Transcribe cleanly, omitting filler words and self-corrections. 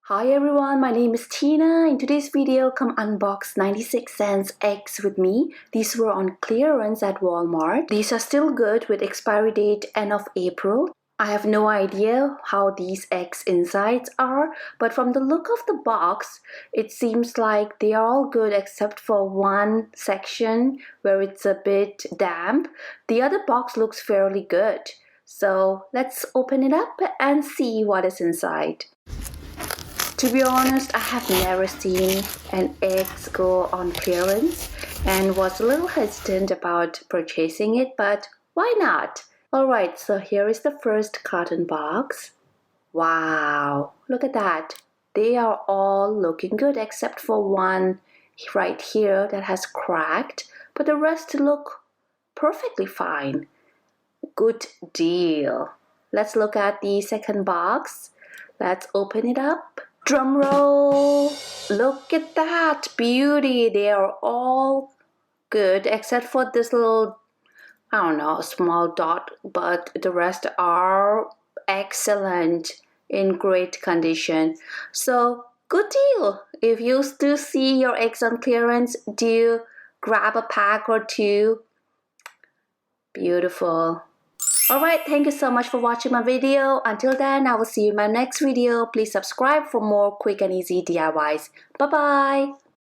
Hi everyone, my name is Tina. In today's video, come unbox 96 cents eggs with me. These were on clearance at Walmart. These are still good with expiry date end of April. I have no idea how these eggs insides are, but from the look of the box, it seems like they are all good except for one section where it's a bit damp. The other box looks fairly good. So let's open it up and see what is inside. To be honest, I have never seen an eggs go on clearance and was a little hesitant about purchasing it, but why not? Alright, so here is the first carton box. Wow, look at that. They are all looking good except for one right here that has cracked, but the rest look perfectly fine. Good deal. Let's look at the second box. Let's open it up. Drum roll! Look at that beauty! They are all good except for this little, I don't know, small dot, but the rest are excellent, in great condition. So good deal. If you still see your eggs on clearance, do grab a pack or two. Beautiful. Alright, thank you so much for watching my video. Until then, I will see you in my next video. Please subscribe for more quick and easy DIYs. Bye-bye.